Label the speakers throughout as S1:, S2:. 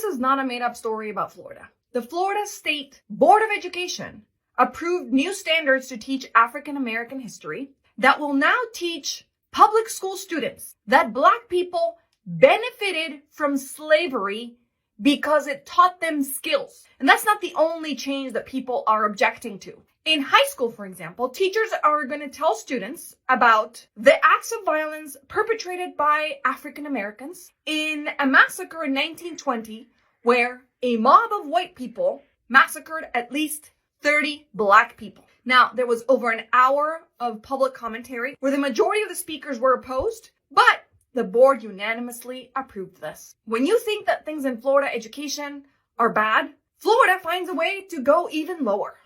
S1: is not a made-up story about Florida. The Florida State Board of Education approved new standards to teach African American history that will now teach public school students that Black people benefited from slavery because it taught them skills. And that's not the only change that people are objecting to. In high school, for example, teachers are going to tell students about the acts of violence perpetrated by African Americans in a massacre in 1920 where a mob of white people massacred at least 30 Black people. Now, there was over an hour of public commentary where the majority of the speakers were opposed, but the board unanimously approved this. When you think that things in Florida education are bad, Florida finds a way to go even lower.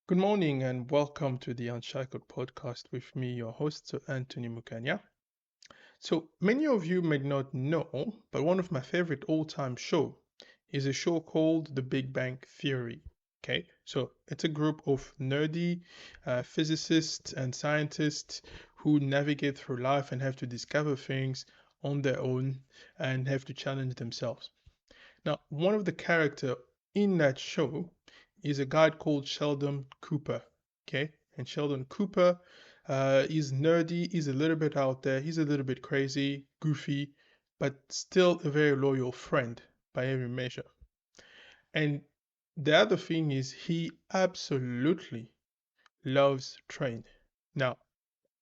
S2: Good morning and welcome to the Unshackled podcast with me, your host, Anthony Mukanya. So many of you may not know, but one of my favorite all-time show is a show called The Big Bang Theory. Okay, so it's a group of nerdy physicists and scientists who navigate through life and have to discover things on their own and have to challenge themselves. Now, one of the characters in that show is a guy called Sheldon Cooper. Okay, and Sheldon Cooper is nerdy, he's a little bit out there, he's a little bit crazy, goofy, but still a very loyal friend by every measure. And the other thing is he absolutely loves trains. Now,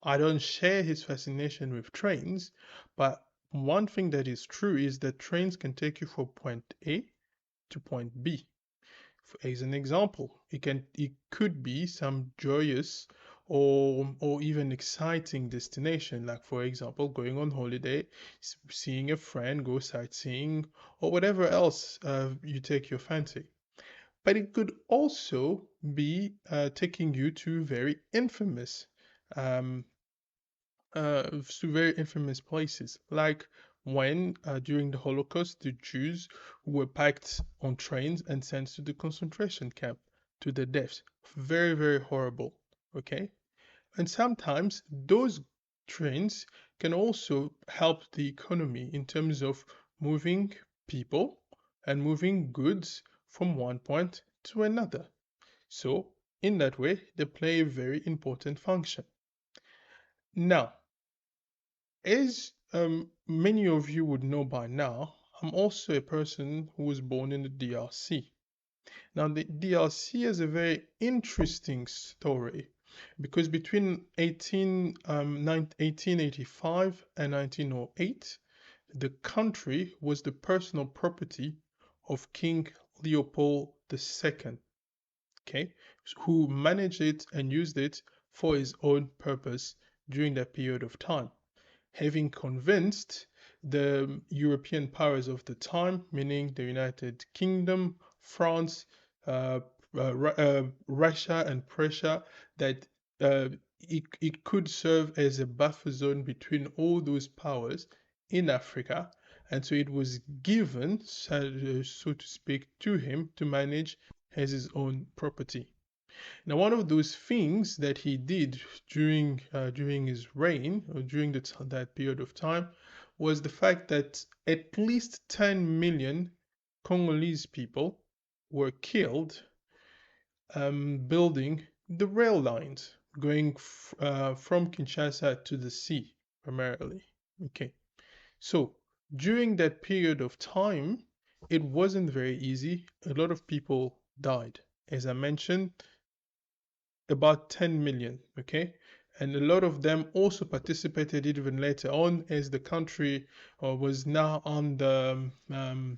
S2: I don't share his fascination with trains, but one thing that is true is that trains can take you from point A to point B. As an example, it could be some joyous or even exciting destination, like for example, going on holiday, seeing a friend, go sightseeing, or whatever else you take your fancy. But it could also be taking you to very infamous places, like when during the Holocaust, the Jews were packed on trains and sent to the concentration camp to their deaths. Very, very horrible. Okay? And sometimes those trains can also help the economy in terms of moving people and moving goods from one point to another. So, in that way, they play a very important function. Now, as many of you would know by now, I'm also a person who was born in the DRC. Now, the DRC has a very interesting story because between 1885 and 1908, the country was the personal property of King Leopold II, okay, who managed it and used it for his own purpose during that period of time, having convinced the European powers of the time, meaning the United Kingdom, France, Russia, and Prussia, that it could serve as a buffer zone between all those powers in Africa. And so it was given, so to speak, to him to manage as his own property. Now, one of those things that he did during his reign, or during that period of time, was the fact that at least 10 million Congolese people were killed building the rail lines going from Kinshasa to the sea, primarily. Okay, so during that period of time, it wasn't very easy. A lot of people died. As I mentioned, about 10 million, okay? And a lot of them also participated even later on as the country was now under, I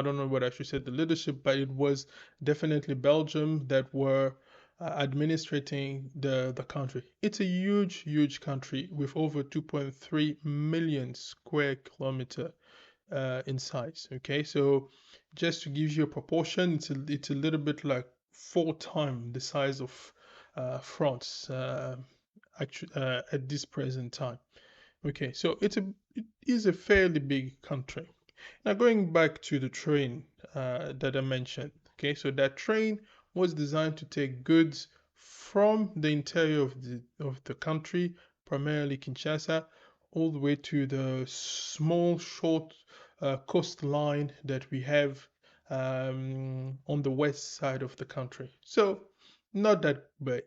S2: don't know what I should say, the leadership, but it was definitely Belgium that were administrating the country. It's a huge, huge country with over 2.3 million square kilometer in size, okay? So just to give you a proportion, it's a little bit like 4 times the size of France at this present time. Okay, so it is a fairly big country. Now going back to the train that I mentioned. Okay, so that train was designed to take goods from the interior of the country, primarily Kinshasa, all the way to the small, short coastline that we have on the west side of the country. So not that but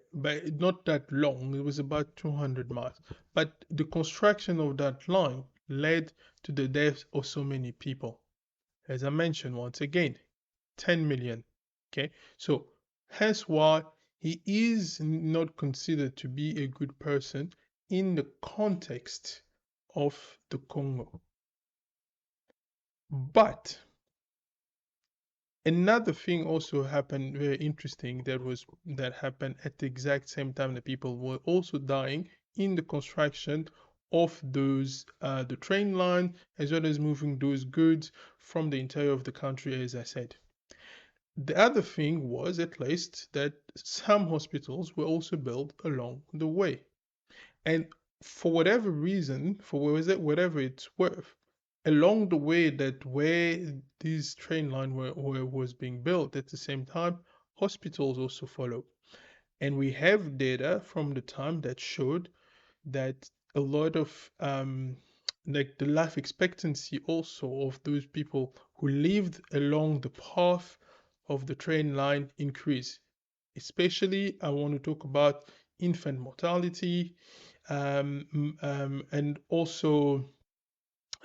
S2: not that long. It was about 200 miles. But the construction of that line led to the deaths of so many people. As I mentioned once again, 10 million. Okay, so hence why he is not considered to be a good person in the context of the Congo. But another thing also happened very interesting that happened at the exact same time that people were also dying in the construction of those the train line as well as moving those goods from the interior of the country, as I said. The other thing was at least that some hospitals were also built along the way. And for whatever reason, whatever it's worth, along the way that where this train line was being built at the same time, hospitals also followed. And we have data from the time that showed that a lot of like the life expectancy also of those people who lived along the path of the train line increased. Especially, I want to talk about infant mortality, and also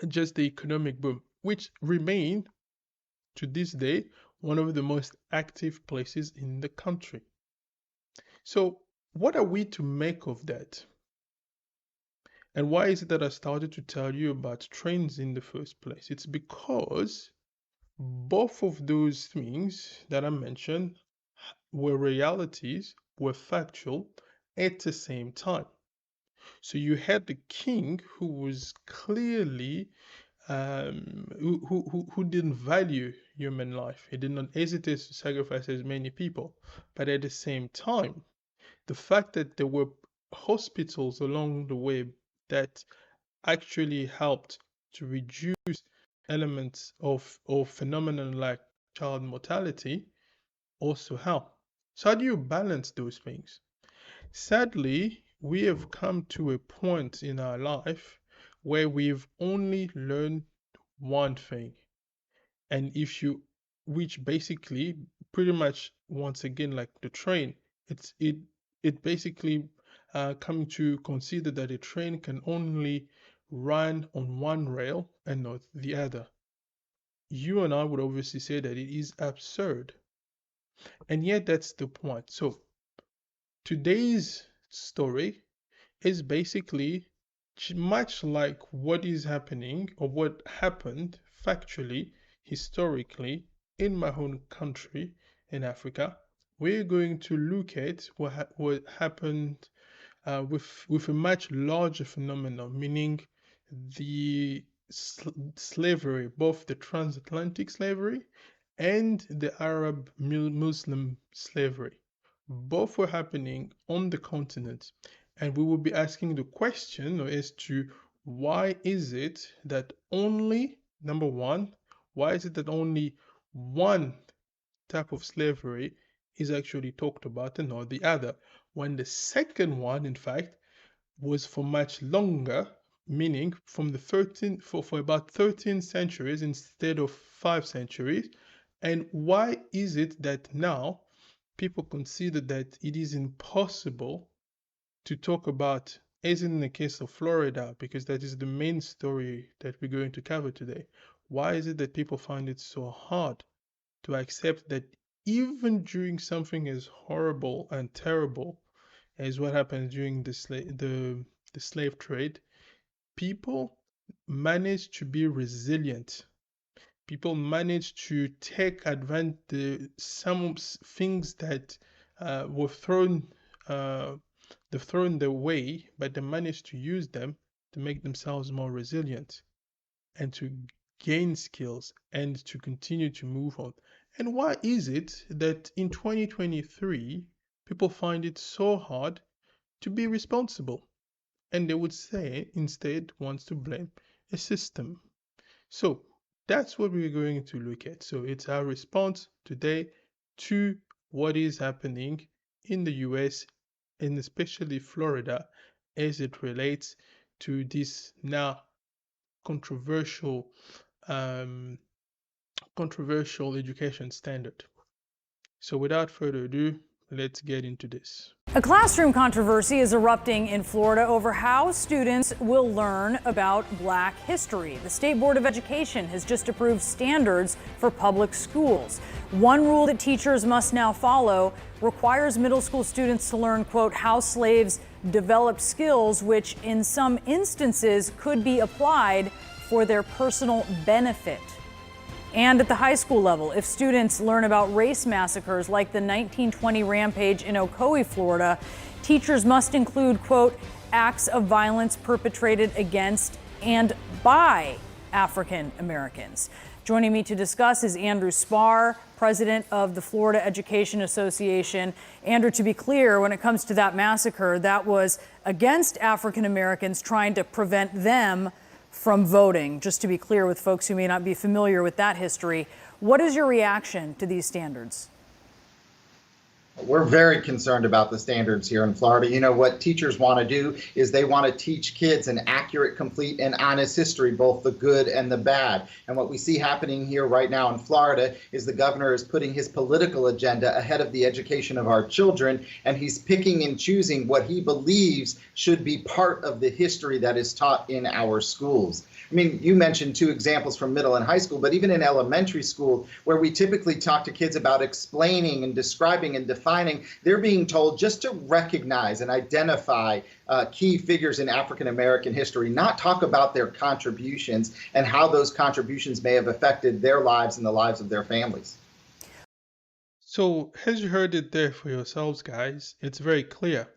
S2: just the economic boom, which remain to this day one of the most active places in the country. So, what are we to make of that? And why is it that I started to tell you about trains in the first place? It's because both of those things that I mentioned were realities, were factual at the same time. So you had the king who was clearly who didn't value human life. He did not hesitate to sacrifice as many people. But at the same time, the fact that there were hospitals along the way that actually helped to reduce elements of phenomenon like child mortality also help. So how do you balance those things? Sadly, we have come to a point in our life where we've only learned one thing. And if you, which basically pretty much once again like the train, it basically come to consider that a train can only run on one rail and not the other. You and I would obviously say that it is absurd. And yet that's the point. So today's story is basically much like what is happening or what happened factually, historically, in my own country in Africa. We're going to look at what happened with a much larger phenomenon, meaning the slavery, both the transatlantic slavery and the Arab Muslim slavery. Both were happening on the continent, and we will be asking the question as to why is it that only, number one, why is it that only one type of slavery is actually talked about and not the other, when the second one, in fact, was for much longer, meaning from the 13th for about 13 centuries instead of 5 centuries. And why is it that now people consider that it is impossible to talk about, as in the case of Florida, because that is the main story that we're going to cover today? Why is it that people find it so hard to accept that even during something as horrible and terrible as what happened during the slave trade, people managed to be resilient. People managed to take advantage some things that were uh, thrown their way, but they managed to use them to make themselves more resilient and to gain skills and to continue to move on. And why is it that in 2023 people find it so hard to be responsible? And they would say instead wants to blame a system. So that's what we're going to look at. So it's our response today to what is happening in the US and especially Florida as it relates to this now controversial um, controversial education standard. So without further ado, let's get into this.
S3: A classroom controversy is erupting in Florida over how students will learn about Black history. The State Board of Education has just approved standards for public schools. One rule that teachers must now follow requires middle school students to learn, quote, how slaves developed skills, which in some instances could be applied for their personal benefit. And at the high school level, if students learn about race massacres like the 1920 rampage in Ocoee, Florida, teachers must include, quote, acts of violence perpetrated against and by African Americans. Joining me to discuss is Andrew Spar, president of the Florida Education Association. Andrew, to be clear, when it comes to that massacre, that was against African Americans, trying to prevent them from voting. Just to be clear with folks who may not be familiar with that history, what is your reaction to these standards?
S4: We're very concerned about the standards here in Florida. You know, what teachers want to do is they want to teach kids an accurate, complete, and honest history, both the good and the bad. And what we see happening here right now in Florida is the governor is putting his political agenda ahead of the education of our children, and he's picking and choosing what he believes should be part of the history that is taught in our schools. I mean, you mentioned two examples from middle and high school, but even in elementary school, where we typically talk to kids about explaining and describing and defining, they're being told just to recognize and identify key figures in African American history, not talk about their contributions and how those contributions may have affected their lives and the lives of their families.
S2: So, as you heard it there for yourselves, guys, it's very clear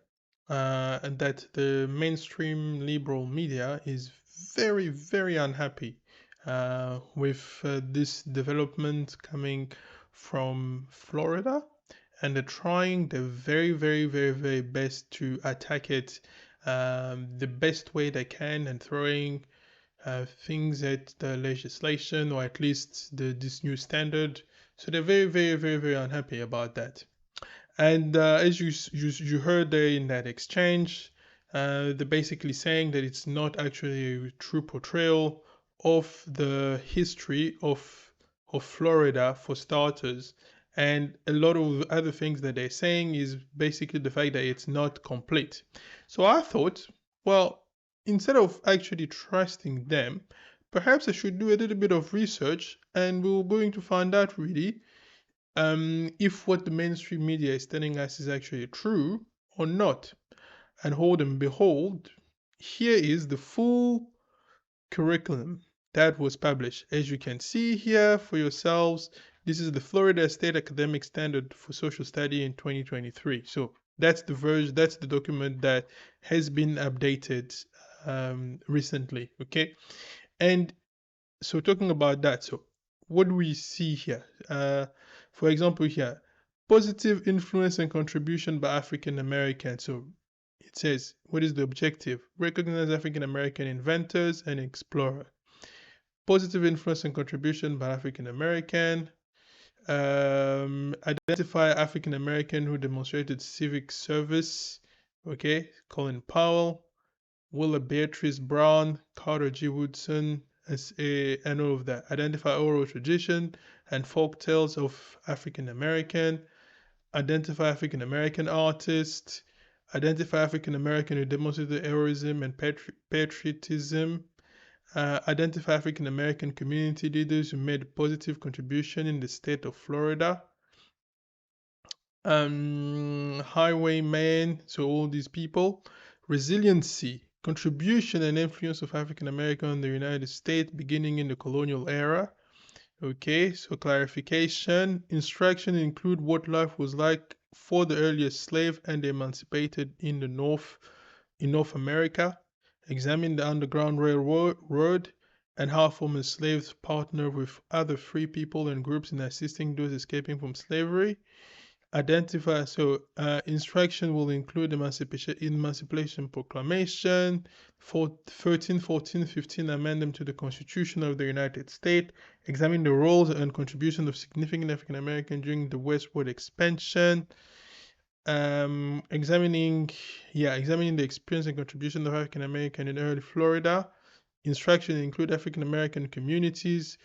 S2: that the mainstream liberal media is very, very unhappy with this development coming from Florida, and they're trying their very, very, very, very best to attack it the best way they can, and throwing things at the legislation, or at least this new standard. So they're very, very, very, very unhappy about that. And as you heard there in that exchange, they're basically saying that it's not actually a true portrayal of the history of Florida, for starters. And a lot of other things that they're saying is basically the fact that it's not complete. So I thought, well, instead of actually trusting them, perhaps I should do a little bit of research, and we're going to find out really if what the mainstream media is telling us is actually true or not. And hold and behold, here is the full curriculum that was published. As you can see here for yourselves, this is the Florida State Academic Standard for Social Study in 2023. So that's the version, that's the document that has been updated recently, okay? And so talking about that, so what do we see here? For example, here, positive influence and contribution by African Americans. So it says, what is the objective? Recognize African American inventors and explorers. Positive influence and contribution by African American. Identify African American who demonstrated civic service. Okay, Colin Powell, Willa Beatrice Brown, Carter G. Woodson, and all of that. Identify oral tradition and folk tales of African American. Identify African American artists. Identify African American who demonstrated heroism and patriotism. Identify African American community leaders who made a positive contribution in the state of Florida. Highwaymen, so all these people. Resiliency, contribution and influence of African American in the United States beginning in the colonial era. Okay, so clarification. Instruction include what life was like for the earliest slave and the emancipated in North America. Examine the Underground Railroad and how former slaves partner with other free people and groups in assisting those escaping from slavery. Identify, so instruction will include Emancipation Proclamation, 13, 14, 15, amend them to the Constitution of the United States, examine the roles and contribution of significant African Americans during the westward expansion, examining the experience and contribution of African American in early Florida, Instruction include African American communities,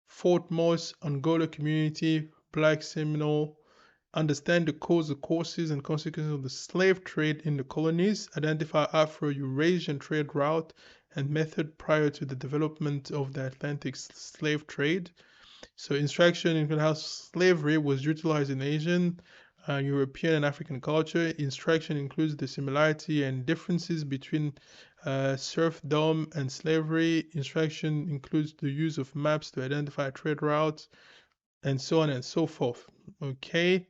S2: Fort Morse, Angola community, Black Seminole, understand the cause, the causes, and consequences of the slave trade in the colonies, identify Afro-Eurasian trade route and method prior to the development of the Atlantic slave trade. So instruction include how slavery was utilized in Asian, European, and African culture. Instruction includes the similarity and differences between serfdom and slavery. Instruction includes the use of maps to identify trade routes, and so on and so forth. Okay.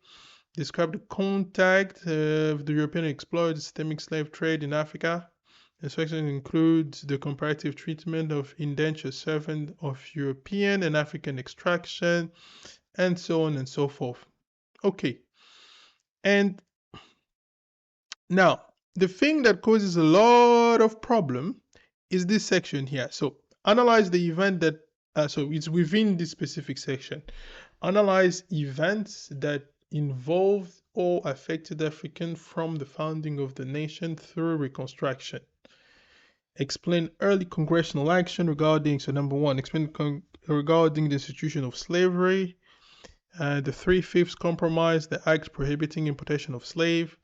S2: Describe the contact of the European explorers, systemic slave trade in Africa. Instruction includes the comparative treatment of indentured servant of European and African extraction, and so on and so forth. Okay. And now, the thing that causes a lot of problem is this section here. So analyze the event that, so it's within this specific section. Analyze events that involved or affected African from the founding of the nation through Reconstruction. Explain early congressional action regarding, so number one, explain regarding the institution of slavery, the 3/5 Compromise, the act prohibiting importation of slave,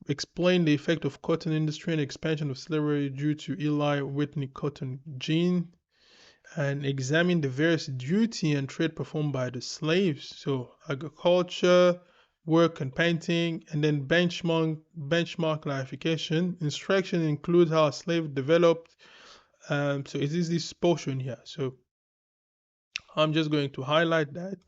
S2: explain the effect of cotton industry and expansion of slavery due to Eli Whitney cotton gene, and examine the various duty and trade performed by the slaves. So agriculture, work and painting, and then benchmark clarification. Instruction includes how a slave developed. So it is this portion here. So I'm just going to highlight that.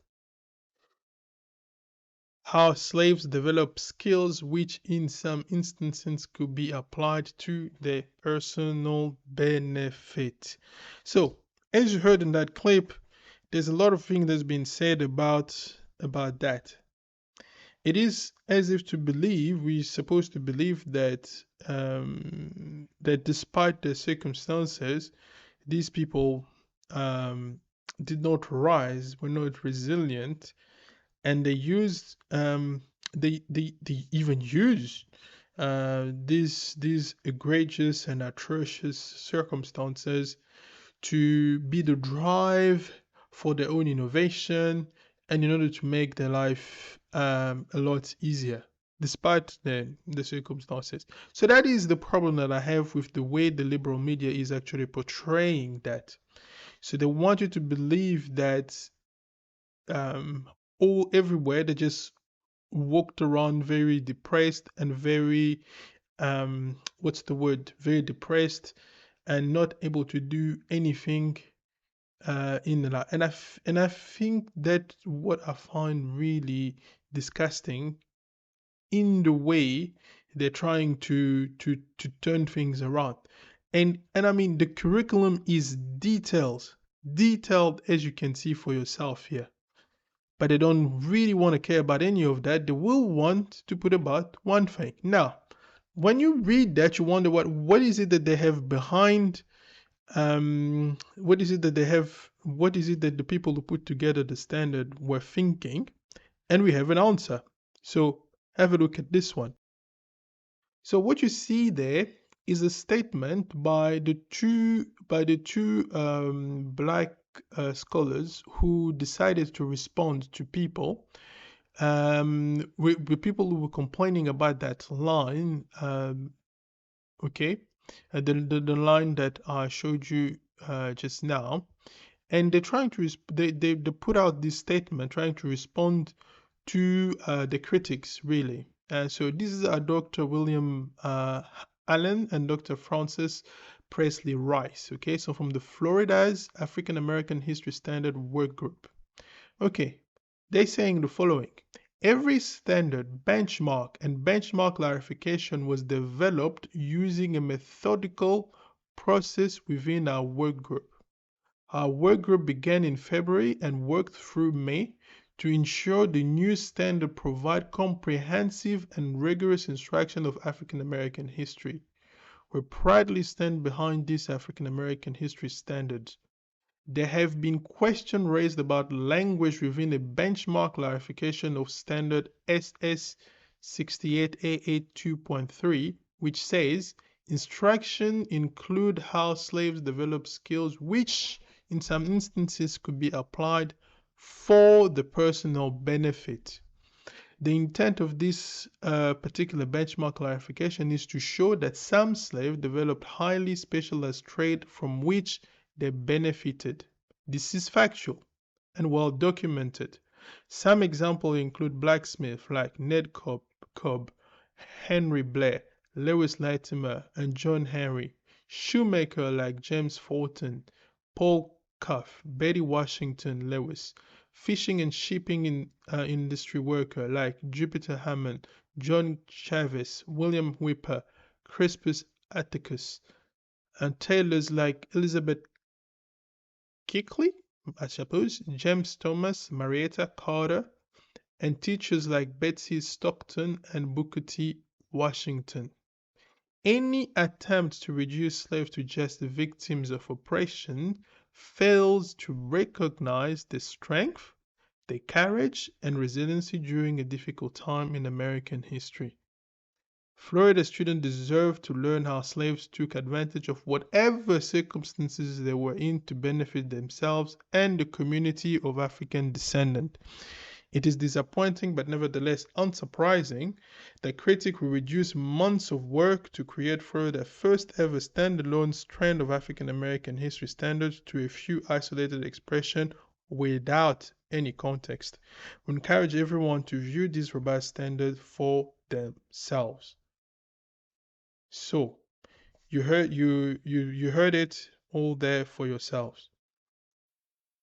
S2: How slaves develop skills which in some instances could be applied to their personal benefit. So as you heard in that clip, there's a lot of things that's been said about that. It is as if to believe, we're supposed to believe that that despite the circumstances, these people did not rise, were not resilient, and they used they even used these egregious and atrocious circumstances to be the drive for their own innovation and in order to make their life a lot easier despite the circumstances. So that is the problem that I have with the way the liberal media is actually portraying that. So they want you to believe that all everywhere they just walked around very depressed and very very depressed and not able to do anything in the life. And I think that's what I find really disgusting in the way they're trying to turn things around. And I mean the curriculum is detailed as you can see for yourself here. But they don't really want to care about any of that. They will want to put about one thing. Now, when you read that, you wonder what is it that they have behind, what is it that the people who put together the standard were thinking, and we have an answer. So have a look at this one. So what you see there is a statement by the two black scholars who decided to respond to people, with people who were complaining about that line. Okay, the line that I showed you just now, and they're trying to they put out this statement trying to respond to the critics really. So this is Dr. William Allen and Dr. Francis Presley Rice. Okay, so from the Florida's African American History Standard Work Group. Okay, they're saying the following. Every standard, benchmark, and benchmark clarification was developed using a methodical process within our work group. Our work group began in February and worked through May to ensure the new standard provide comprehensive and rigorous instruction of African American history. We proudly stand behind these African American history standards. There have been questions raised about language within a benchmark clarification of standard SS 68A82.3, which says Instruction include how slaves develop skills which in some instances could be applied for the personal benefit. The intent of this particular benchmark clarification is to show that some slaves developed highly specialized trade from which they benefited. This is factual and well documented. Some examples include blacksmiths like Ned Cobb, Henry Blair, Lewis Latimer, and John Henry, shoemaker like James Fulton, Paul Cuff, Betty Washington Lewis, fishing and shipping industry worker like Jupiter Hammond, John Chavis, William Whipper, Crispus Atticus, and tailors like Elizabeth Kickley, I suppose, James Thomas, Marietta Carter, and teachers like Betsy Stockton and Booker T. Washington. Any attempt to reduce slaves to just victims of oppression fails to recognize the strength, the courage, and resiliency during a difficult time in American history. Florida students deserve to learn how slaves took advantage of whatever circumstances they were in to benefit themselves and the community of African descent. It is disappointing but nevertheless unsurprising that critics will reduce months of work to create Florida's first ever standalone strand of African American history standards to a few isolated expressions without any context. We encourage everyone to view these robust standards for themselves. So, you heard it all there for yourselves.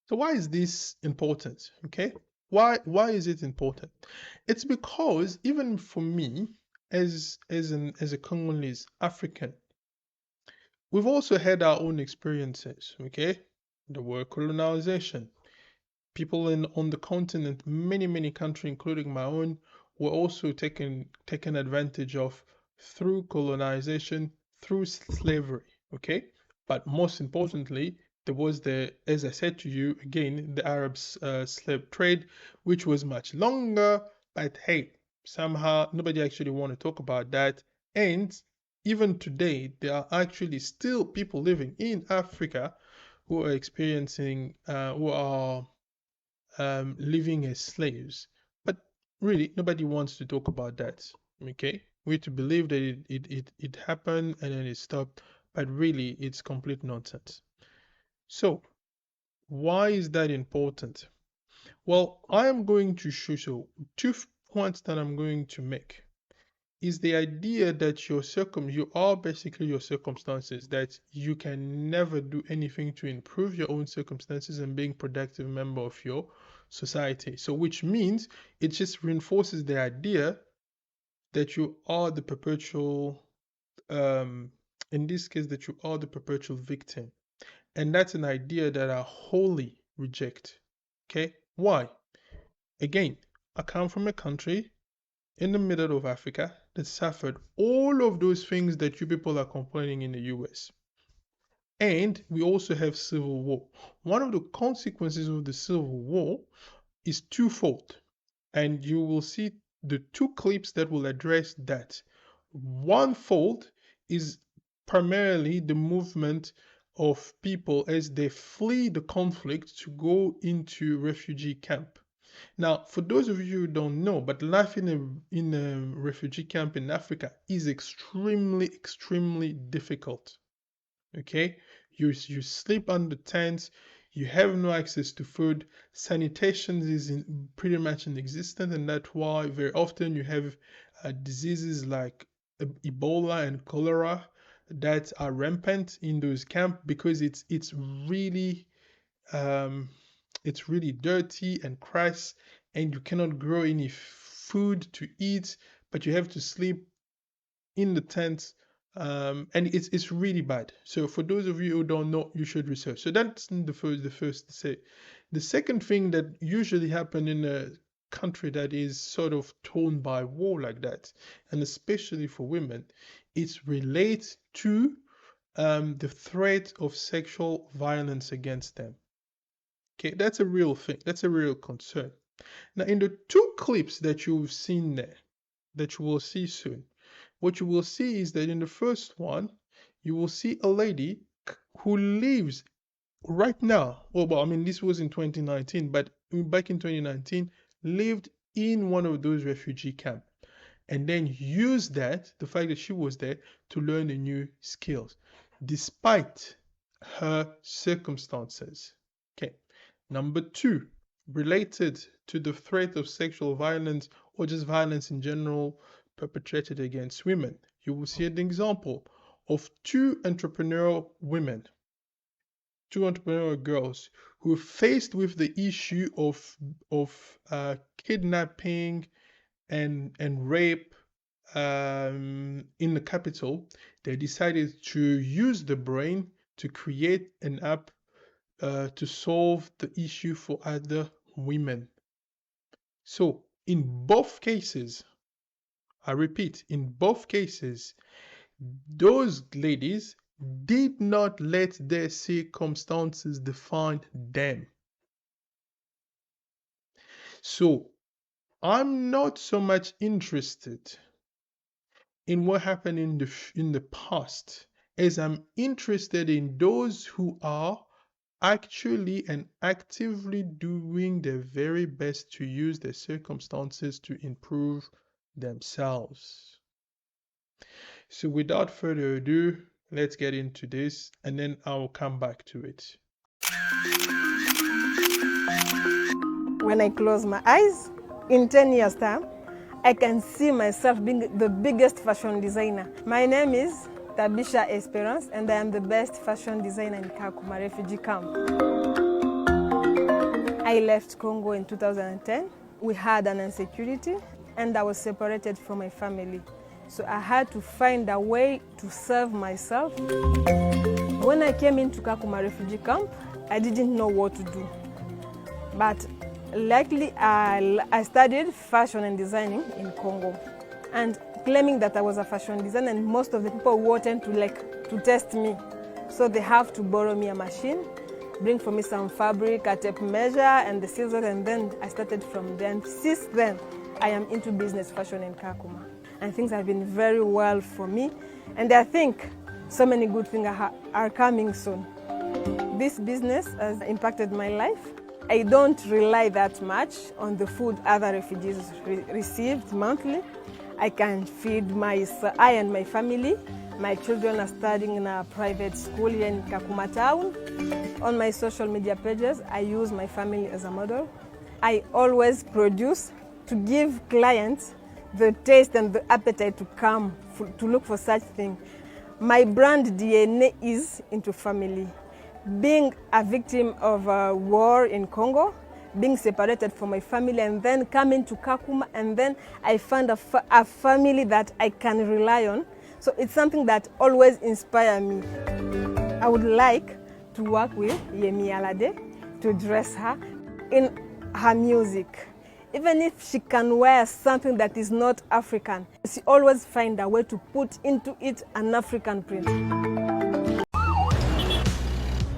S2: So why is this important? Okay? Why is it important? It's because even for me, as a Congolese African, we've also had our own experiences. Okay, the word colonization. People on the continent, many countries, including my own, were also taken advantage of through colonization, through slavery. Okay, but most importantly, there was as I said to you again, the Arab slave trade, which was much longer. But hey, somehow nobody actually want to talk about that. And even today, there are actually still people living in Africa who are experiencing, who are living as slaves. But really, nobody wants to talk about that. Okay, we to believe that it happened and then it stopped, but really, it's complete nonsense. So, why is that important? Well, I am going to show you two points that I'm going to make. Is the idea that you are basically your circumstances, that you can never do anything to improve your own circumstances and being productive member of your society. So which means it just reinforces the idea that you are the perpetual in this case that you are the perpetual victim. And that's an idea that I wholly reject. Okay? Why? Again, I come from a country in the middle of Africa that suffered all of those things that you people are complaining in the US. And we also have civil war. One of the consequences of the civil war is twofold. And you will see the two clips that will address that. One fold is primarily the movement of people as they flee the conflict to go into refugee camp. Now, for those of you who don't know, but life in a refugee camp in Africa is extremely difficult. Okay, you sleep under tents, you have no access to food, sanitation is pretty much inexistent, and that's why very often you have diseases like Ebola and cholera that are rampant in those camps because it's really dirty and crass, and you cannot grow any food to eat, but you have to sleep in the tent, and it's really bad. So for those of you who don't know, you should research. So that's the first to say. The second thing that usually happen in a country that is sort of torn by war like that, and especially for women, it relates to the threat of sexual violence against them. Okay, that's a real thing. That's a real concern. Now, in the two clips that you've seen there, that you will see soon, what you will see is that in the first one, you will see a lady who lives right now. Well, I mean, this was in 2019, but back in 2019, lived in one of those refugee camps, and then used that, the fact that she was there, to learn the new skills, despite her circumstances. Okay. Number two, related to the threat of sexual violence or just violence in general perpetrated against women, you will see an example of two entrepreneurial women, two entrepreneurial girls who are faced with the issue of kidnapping and rape in the capital. They decided to use the brain to create an app to solve the issue for other women. So in both cases, I repeat, in both cases, those ladies did not let their circumstances define them. So I'm not so much interested in what happened in the past, as I'm interested in those who are actually and actively doing their very best to use their circumstances to improve themselves. So without further ado, let's get into this and then I'll come back to it.
S5: When I close my eyes, in 10 years' time, I can see myself being the biggest fashion designer. My name is Tabisha Esperance, and I am the best fashion designer in Kakuma refugee camp. I left Congo in 2010. We had an insecurity, and I was separated from my family. So I had to find a way to serve myself. When I came into Kakuma refugee camp, I didn't know what to do. But luckily, I studied fashion and designing in Congo, and claiming that I was a fashion designer, and most of the people wanted to test me. So they have to borrow me a machine, bring for me some fabric, a tape measure, and the scissors, and then I started from there. And since then, I am into business fashion in Kakuma. And things have been very well for me, and I think so many good things are coming soon. This business has impacted my life. I don't rely that much on the food other refugees received monthly. I can feed I and my family. My children are studying in a private school here in Kakuma town. On my social media pages, I use my family as a model. I always produce to give clients the taste and the appetite to come to look for such things. My brand DNA is into family. Being a victim of a war in Congo, being separated from my family, and then coming to Kakuma, and then I found a family that I can rely on. So it's something that always inspires me. I would like to work with Yemi Alade, to dress her in her music. Even if she can wear something that is not African, she always finds a way to put into it an African print.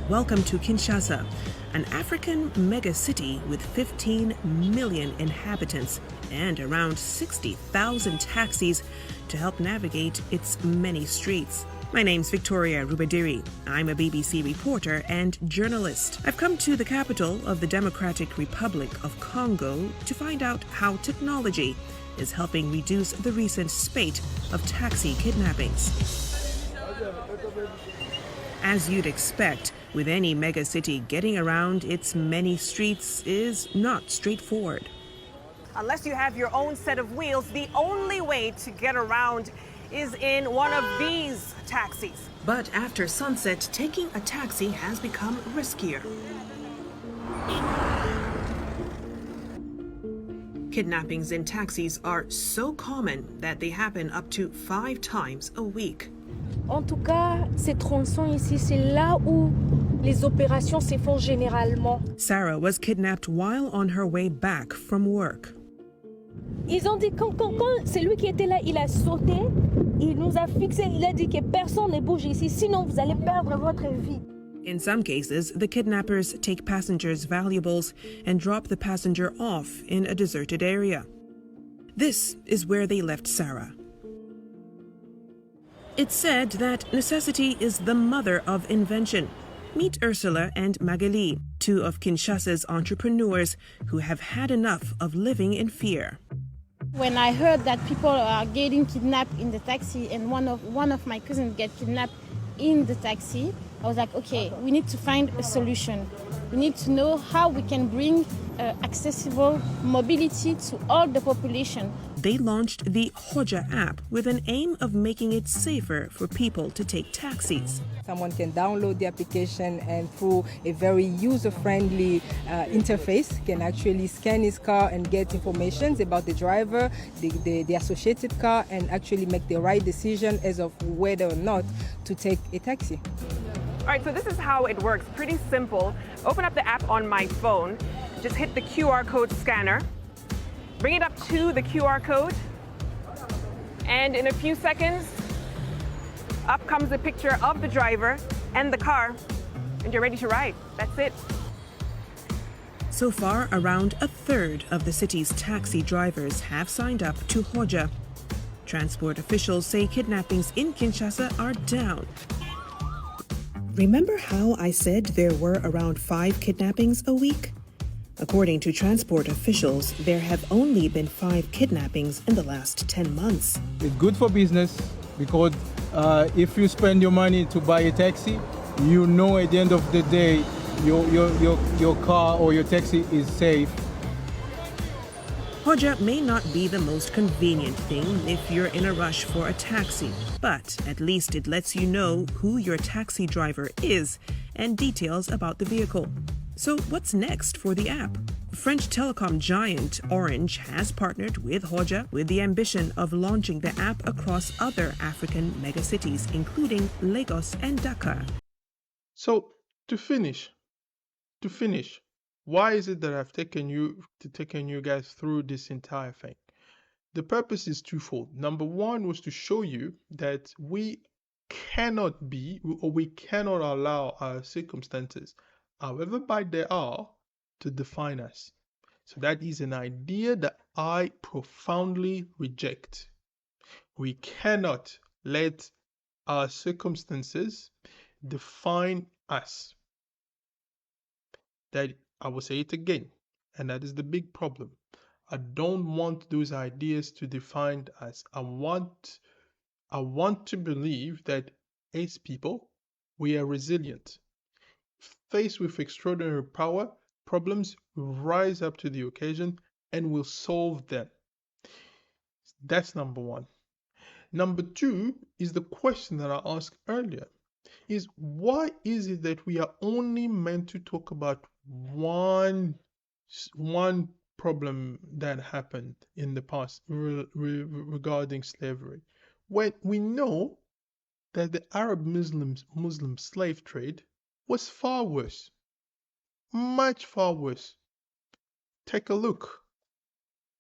S6: Welcome to Kinshasa, an African megacity with 15 million inhabitants and around 60,000 taxis to help navigate its many streets. My name's Victoria Rubadiri. I'm a BBC reporter and journalist. I've come to the capital of the Democratic Republic of Congo to find out how technology is helping reduce the recent spate of taxi kidnappings. As you'd expect, with any megacity, getting around its many streets is not straightforward.
S7: Unless you have your own set of wheels, the only way to get around is in one of these taxis.
S6: But after sunset, taking a taxi has become riskier. Kidnappings in taxis are so common that they happen up to 5 times a week.
S8: En tout cas, ces tronçons ici, c'est là où les opérations se font généralement.
S6: Sarah was kidnapped while on her way back from work.
S8: Ils ont dit quand c'est lui qui était là, il a sauté, il nous a fixé, il a dit que personne ne bouge ici, sinon vous allez perdre votre vie.
S6: In some cases, the kidnappers take passengers' valuables and drop the passenger off in a deserted area. This is where they left Sarah. It's said that necessity is the mother of invention. Meet Ursula and Magali, two of Kinshasa's entrepreneurs who have had enough of living in fear.
S9: When I heard that people are getting kidnapped in the taxi and one of my cousins get kidnapped in the taxi, I was like, okay, we need to find a solution. We need to know how we can bring accessible mobility to all the population.
S6: They launched the Hoja app with an aim of making it safer for people to take taxis.
S5: Someone can download the application and through a very user-friendly interface can actually scan his car and get information about the driver, the associated car, and actually make the right decision as of whether or not to take a taxi.
S7: All right, so this is how it works. Pretty simple. Open up the app on my phone. Just hit the QR code scanner. Bring it up to the QR code. And in a few seconds, up comes a picture of the driver and the car, and you're ready to ride. That's it.
S6: So far, around a third of the city's taxi drivers have signed up to Hoja. Transport officials say kidnappings in Kinshasa are down. Remember how I said there were around 5 kidnappings a week? According to transport officials, there have only been 5 kidnappings in the last 10 months.
S10: It's good for business because if you spend your money to buy a taxi, you know at the end of the day your car or your taxi is safe.
S6: Hoja may not be the most convenient thing if you're in a rush for a taxi, but at least it lets you know who your taxi driver is and details about the vehicle. So what's next for the app? French telecom giant Orange has partnered with Hoja with the ambition of launching the app across other African megacities, including Lagos and Dakar.
S2: So to finish, why is it that I've taken you guys through this entire thing? The purpose is twofold. Number one was to show you that we cannot allow our circumstances, however bad they are, to define us. So that is an idea that I profoundly reject. We cannot let our circumstances define us. That, I will say it again, and that is the big problem. I don't want those ideas to define us. I want to believe that as people, we are resilient. Faced with extraordinary problems, we rise up to the occasion and will solve them. That's number one. Number two is the question that I asked earlier, is why is it that we are only meant to talk about one problem that happened in the past regarding slavery, when we know that the Arab Muslim slave trade was far worse, much far worse. Take a look.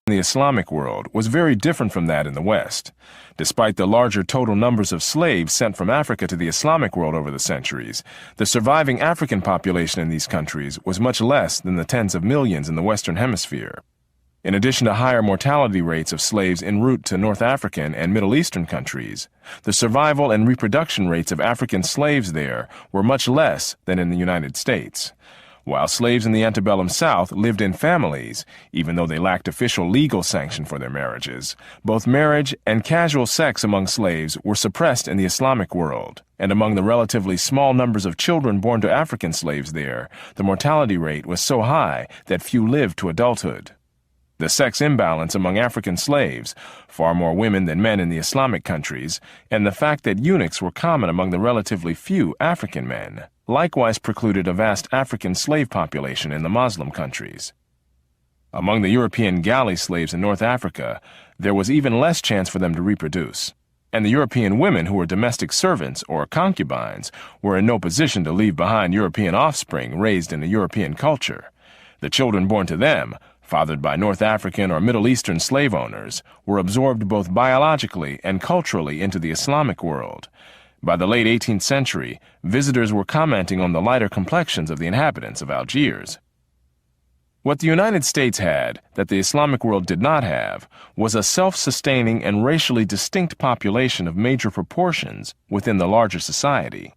S11: The Islamic world was very different from that in the West. Despite the larger total numbers of slaves sent from Africa to the Islamic world over the centuries, the surviving African population in these countries was much less than the tens of millions in the Western Hemisphere. In addition to higher mortality rates of slaves en route to North African and Middle Eastern countries, the survival and reproduction rates of African slaves there were much less than in the United States. While slaves in the antebellum South lived in families, even though they lacked official legal sanction for their marriages, both marriage and casual sex among slaves were suppressed in the Islamic world, and among the relatively small numbers of children born to African slaves there, the mortality rate was so high that few lived to adulthood. The sex imbalance among African slaves, far more women than men in the Islamic countries, and the fact that eunuchs were common among the relatively few African men, likewise precluded a vast African slave population in the Muslim countries. Among the European galley slaves in North Africa, there was even less chance for them to reproduce, and the European women who were domestic servants or concubines were in no position to leave behind European offspring raised in a European culture. The children born to them, fathered by North African or Middle Eastern slave owners, were absorbed both biologically and culturally into the Islamic world. By the late 18th century, visitors were commenting on the lighter complexions of the inhabitants of Algiers. What the United States had that the Islamic world did not have was a self-sustaining and racially distinct population of major proportions within the larger society.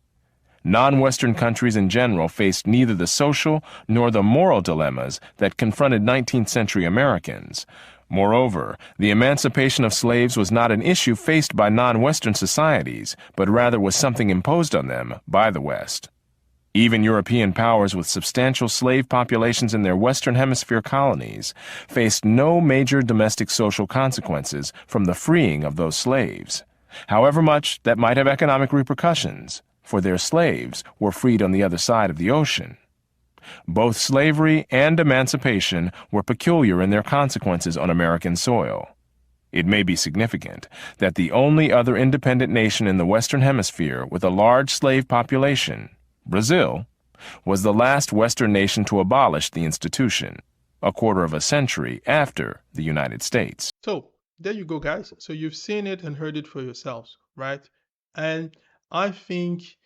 S11: Non-Western countries in general faced neither the social nor the moral dilemmas that confronted 19th century Americans. Moreover, the emancipation of slaves was not an issue faced by non-Western societies, but rather was something imposed on them by the West. Even European powers with substantial slave populations in their Western Hemisphere colonies faced no major domestic social consequences from the freeing of those slaves, however much that might have economic repercussions, for their slaves were freed on the other side of the ocean. Both slavery and emancipation were peculiar in their consequences on American soil. It may be significant that the only other independent nation in the Western Hemisphere with a large slave population, Brazil, was the last Western nation to abolish the institution, a quarter of a century after the United States.
S2: So there you go, guys. So you've seen it and heard it for yourselves, right? And I think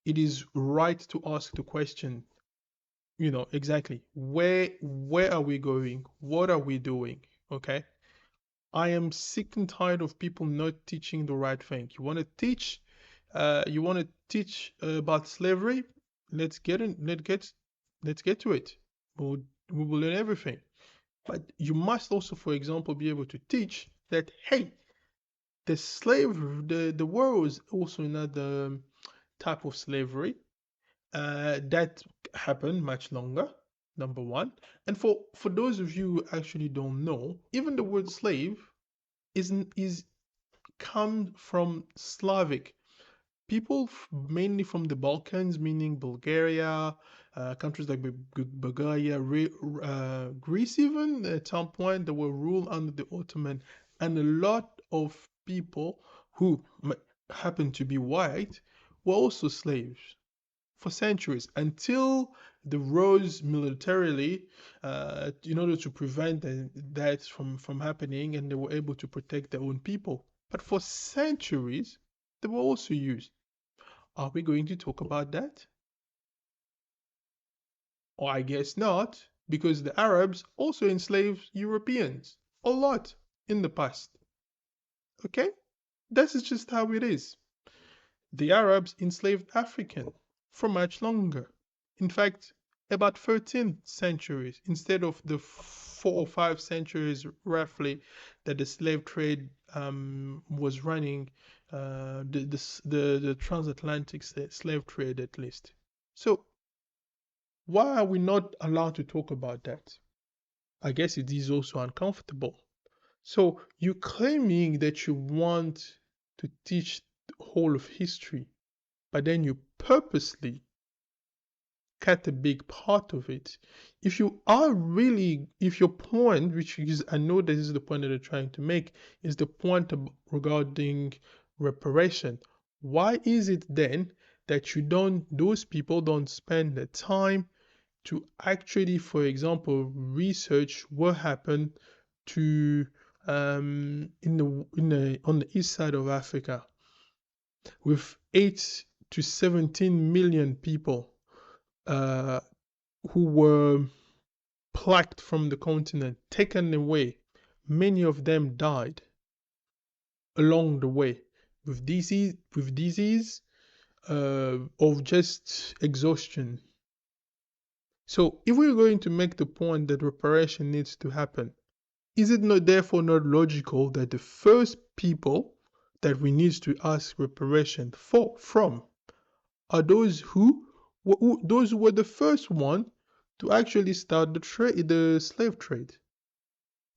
S2: it is right to ask the question, exactly where are we going? What are we doing? Okay. I am sick and tired of people not teaching the right thing. You want to teach about slavery? Let's get to it. We will learn everything. But you must also, for example, be able to teach that, hey, the war was also another type of slavery that happened much longer, number one. And for those of you who actually don't know, even the word slave is come from Slavic people, mainly from the Balkans, meaning Bulgaria, countries like Bulgaria, Greece even, at some point, they were ruled under the Ottoman, and a lot of people who happened to be white were also slaves for centuries, until they rose militarily in order to prevent that from happening, and they were able to protect their own people. But for centuries, they were also used. Are we going to talk about that? Or I guess not, because the Arabs also enslaved Europeans a lot in the past. Okay? This is just how it is. The Arabs enslaved Africans for much longer. In fact, about 13 centuries instead of the 4 or 5 centuries roughly that the slave trade was running, the transatlantic slave trade at least. So why are we not allowed to talk about that? I guess it is also uncomfortable. So you're claiming that you want to teach the whole of history, but then you purposely cut a big part of it. If your point, which is, I know this is the point that they're trying to make, is the point regarding reparation, why is it then that those people don't spend the time to actually, for example, research what happened to on the east side of Africa with 8 to 17 million people who were plucked from the continent, taken away. Many of them died along the way with disease of just exhaustion. So if we're going to make the point that reparation needs to happen, is it therefore not logical that the first people that we need to ask reparation from are those who were the first one to actually start the slave trade,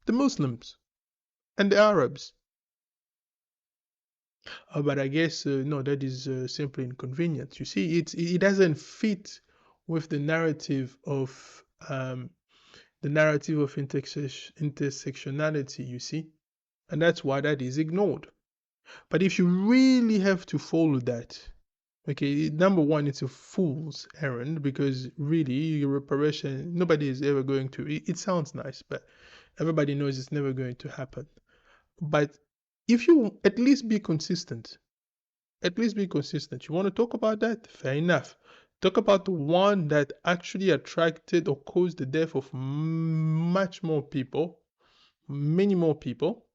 S2: the Muslims and the Arabs? But I guess no, that is simply inconvenient. You see, it doesn't fit with the narrative of intersectionality. You see, and that's why that is ignored. But if you really have to follow that, okay, number one, it's a fool's errand, because really reparation, nobody is ever going to. It sounds nice, but everybody knows it's never going to happen. But if you at least be consistent, you want to talk about that, fair enough. Talk about the one that actually attracted or caused the death of much more people, many more people.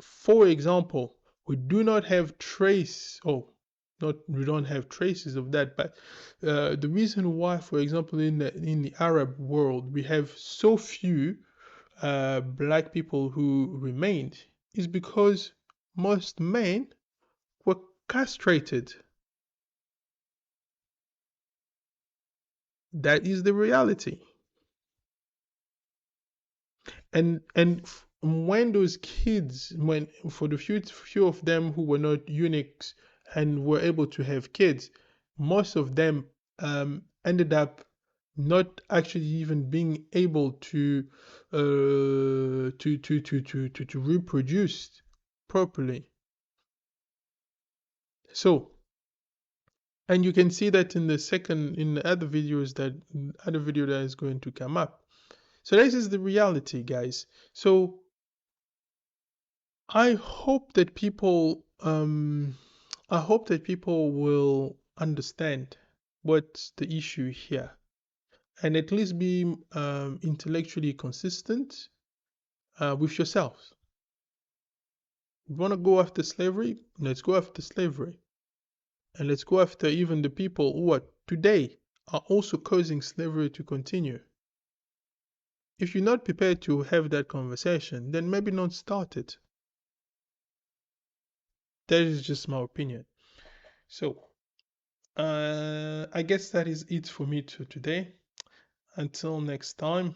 S2: For example, we do not have trace, we don't have traces of that, but the reason why, for example, in the Arab world, we have so few black people who remained is because most men were castrated. That is the reality. And when those kids, when for the few of them who were not eunuchs and were able to have kids, most of them ended up not actually even being able to reproduce properly. So, and you can see that in the other videos, that other video that is going to come up. So this is the reality, guys. So I hope that people will understand what's the issue here, and at least be intellectually consistent with yourselves. You want to go after slavery? Let's go after slavery. And let's go after even the people who are today are also causing slavery to continue. If you're not prepared to have that conversation, then maybe not start it. That is just my opinion. So, I guess that is it for me today. Until next time,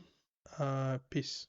S2: peace.